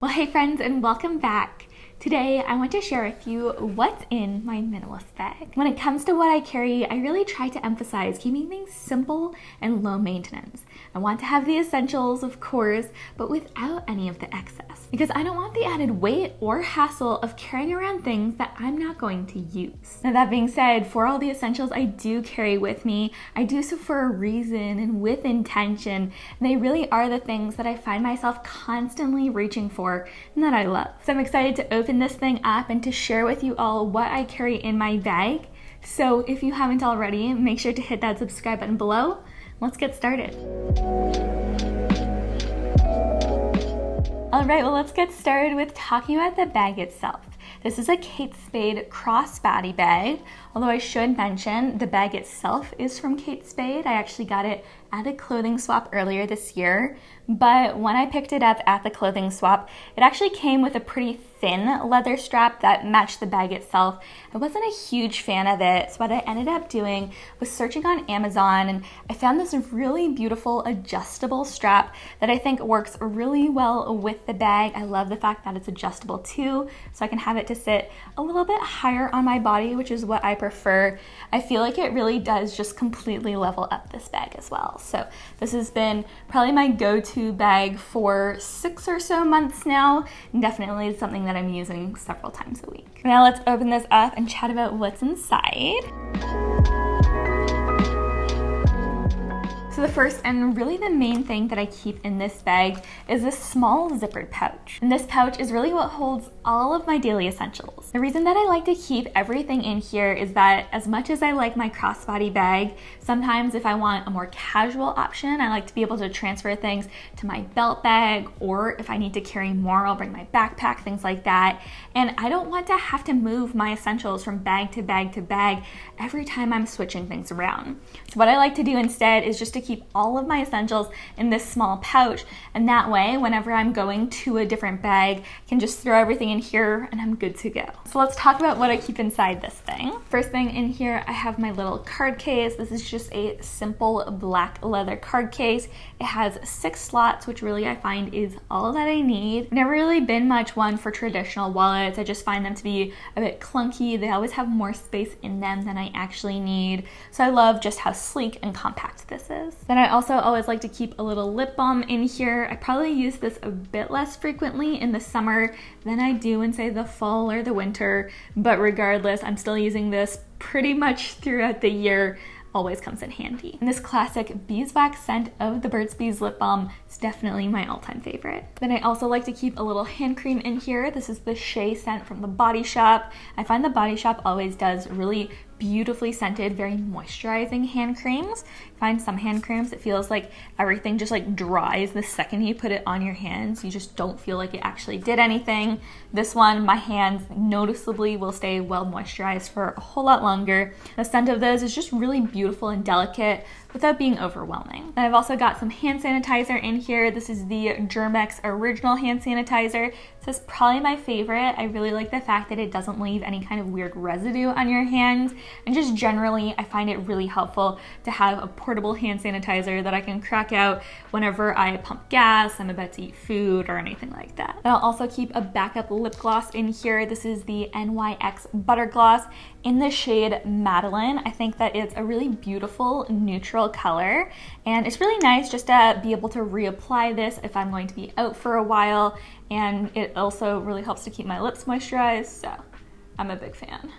Well, hey friends, and welcome back. Today, I want to share with you what's in my minimalist bag. When it comes to what I carry, I really try to emphasize keeping things simple and low maintenance. I want to have the essentials, of course, but without any of the excess, because I don't want the added weight or hassle of carrying around things that I'm not going to use. Now, that being said, for all the essentials I do carry with me, I do so for a reason and with intention, and they really are the things that I find myself constantly reaching for and that I love. So I'm excited to open this thing up and to share with you all what I carry in my bag. So if you haven't already, make sure to hit that subscribe button below. Let's get started. All right, well, let's get started with talking about the bag itself. This is a Kate Spade crossbody bag, although I should mention the bag itself is from Kate Spade. I actually got it at a clothing swap earlier this year, but when I picked it up at the clothing swap, it actually came with a pretty thin leather strap that matched the bag itself. I wasn't a huge fan of it, so what I ended up doing was searching on Amazon, and I found this really beautiful adjustable strap that I think works really well with the bag. I love the fact that it's adjustable too, so I can have it to sit a little bit higher on my body, which is what I prefer. I feel like it really does just completely level up this bag as well. So this has been probably my go-to bag for 6 or so months now, and definitely something that I'm using several times a week. Now let's open this up and chat about what's inside. So the first and really the main thing that I keep in this bag is this small zippered pouch. And this pouch is really what holds all of my daily essentials. The reason that I like to keep everything in here is that as much as I like my crossbody bag, sometimes if I want a more casual option, I like to be able to transfer things to my belt bag, or if I need to carry more, I'll bring my backpack, things like that. And I don't want to have to move my essentials from bag to bag to bag every time I'm switching things around. So what I like to do instead is just to keep all of my essentials in this small pouch, and that way whenever I'm going to a different bag, I can just throw everything in here and I'm good to go. So let's talk about what I keep inside this thing. First thing in here, I have my little card case. This is just a simple black leather card case. It has 6 slots, which really I find is all that I need. I've never really been much one for traditional wallets. I just find them to be a bit clunky. They always have more space in them than I actually need. So I love just how sleek and compact this is. Then I also always like to keep a little lip balm in here. I probably use this a bit less frequently in the summer than I do in, say, the fall or the winter, but regardless, I'm still using this pretty much throughout the year. Always comes in handy. And this classic beeswax scent of the Burt's Bees lip balm is definitely my all-time favorite. Then I also like to keep a little hand cream in here. This is the Shea scent from the Body Shop. I find the Body Shop always does really beautifully scented, very moisturizing hand creams. I find some hand creams, it feels like everything just like dries the second you put it on your hands. You just don't feel like it actually did anything. This one, my hands noticeably will stay well moisturized for a whole lot longer. The scent of those is just really beautiful and delicate without being overwhelming. And I've also got some hand sanitizer in here. This is the Germex Original Hand Sanitizer. This is probably my favorite. I really like the fact that it doesn't leave any kind of weird residue on your hands. And just generally, I find it really helpful to have a portable hand sanitizer that I can crack out whenever I pump gas, I'm about to eat food, or anything like that. And I'll also keep a backup lip gloss in here. This is the NYX Butter Gloss in the shade Madeline. I think that it's a really beautiful neutral color, and it's really nice just to be able to reapply this if I'm going to be out for a while, and it also really helps to keep my lips moisturized, so I'm a big fan.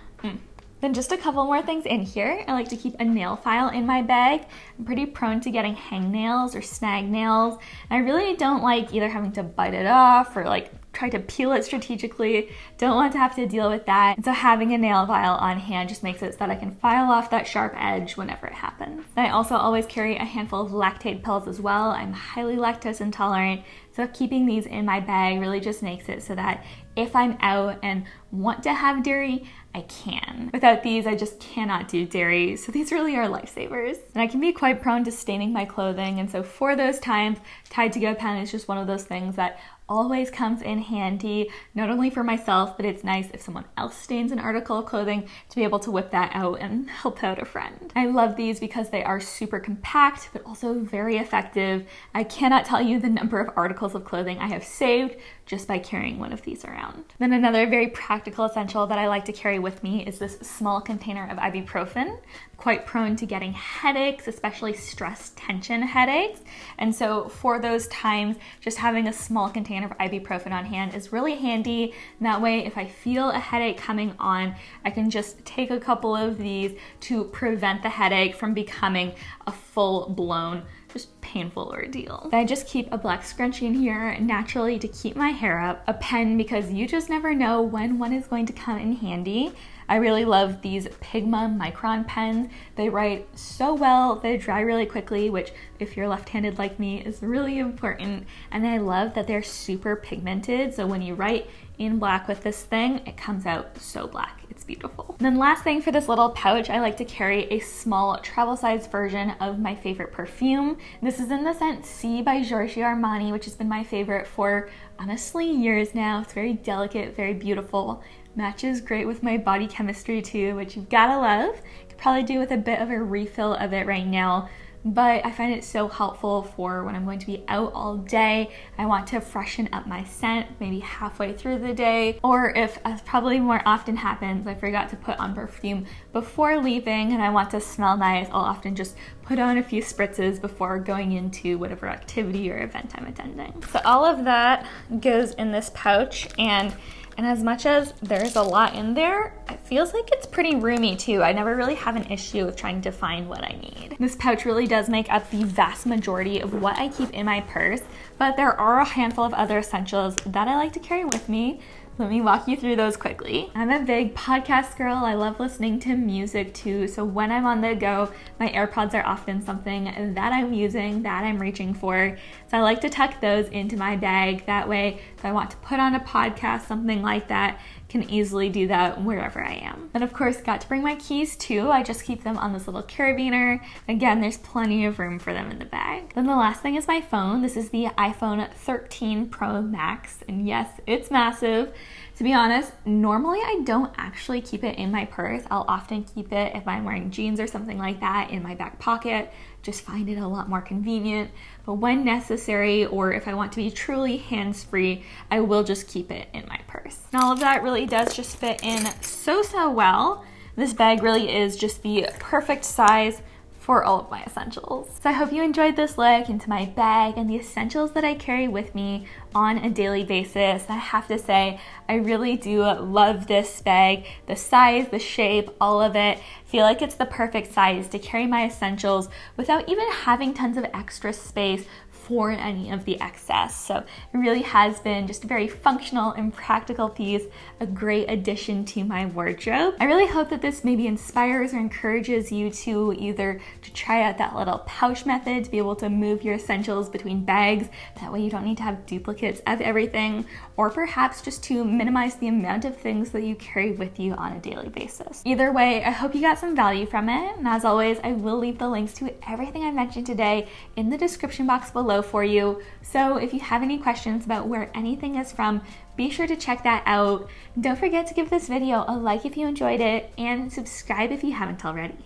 Then just a couple more things in here. I like to keep a nail file in my bag. I'm pretty prone to getting hangnails or snag nails, and I really don't like either having to bite it off or like try to peel it strategically. Don't want to have to deal with that. And so having a nail file on hand just makes it so that I can file off that sharp edge whenever it happens. Then I also always carry a handful of lactate pills as well. I'm highly lactose intolerant, so keeping these in my bag really just makes it so that if I'm out and want to have dairy, I can. Without these, I just cannot do dairy, so these really are lifesavers. And I can be quite prone to staining my clothing, and so for those times, Tide to Go pen is just one of those things that always comes in handy, not only for myself, but it's nice if someone else stains an article of clothing to be able to whip that out and help out a friend. I love these because they are super compact, but also very effective. I cannot tell you the number of articles of clothing I have saved just by carrying one of these around. Then another very practical essential that I like to carry with me is this small container of ibuprofen. Quite prone to getting headaches, especially stress tension headaches. And so for those times, just having a small container of ibuprofen on hand is really handy. And that way, if I feel a headache coming on, I can just take a couple of these to prevent the headache from becoming a full-blown just painful ordeal. I just keep a black scrunchie in here naturally to keep my hair up, a pen because you just never know when one is going to come in handy. I really love these Pigma Micron pens. They write so well, they dry really quickly, which if you're left-handed like me is really important. And I love that they're super pigmented, so when you write in black with this thing, it comes out so black. It's beautiful. And then last thing for this little pouch, I like to carry a small travel size version of my favorite perfume. This is in the scent C by Giorgio Armani, which has been my favorite for honestly years now. It's very delicate, very beautiful. Matches great with my body chemistry too, which you've gotta love. Could probably do with a bit of a refill of it right now, but I find it so helpful for when I'm going to be out all day. I want to freshen up my scent maybe halfway through the day, or if, as probably more often happens, I forgot to put on perfume before leaving and I want to smell nice, I'll often just put on a few spritzes before going into whatever activity or event I'm attending. So all of that goes in this pouch, and as much as there's a lot in there, it feels like it's pretty roomy too. I never really have an issue with trying to find what I need. This pouch really does make up the vast majority of what I keep in my purse, but there are a handful of other essentials that I like to carry with me. Let me walk you through those quickly. I'm a big podcast girl. I love listening to music too. So when I'm on the go, my AirPods are often something that I'm using, that I'm reaching for. So I like to tuck those into my bag. That way, if I want to put on a podcast, something like that, can easily do that wherever I am. And of course, got to bring my keys too. I just keep them on this little carabiner. Again, there's plenty of room for them in the bag. Then the last thing is my phone. This is the iPhone 13 Pro Max. And yes, it's massive. To be honest, normally I don't actually keep it in my purse. I'll often keep it if I'm wearing jeans or something like that in my back pocket. Just find it a lot more convenient. But when necessary, or if I want to be truly hands-free, I will just keep it in my purse. And all of that really does just fit in so well. This bag really is just the perfect size for all of my essentials. So I hope you enjoyed this look into my bag and the essentials that I carry with me on a daily basis. I have to say, I really do love this bag. The size, the shape, all of it. I feel like it's the perfect size to carry my essentials without even having tons of extra space for any of the excess. So it really has been just a very functional and practical piece, a great addition to my wardrobe. I really hope that this maybe inspires or encourages you to either to try out that little pouch method to be able to move your essentials between bags. That way you don't need to have duplicates of everything, or perhaps just to minimize the amount of things that you carry with you on a daily basis. Either way, I hope you got some value from it. And as always, I will leave the links to everything I mentioned today in the description box below for you. So if you have any questions about where anything is from, be sure to check that out. Don't forget to give this video a like if you enjoyed it, and subscribe if you haven't already.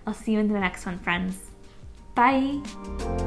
I'll see you in the next one, friends. Bye.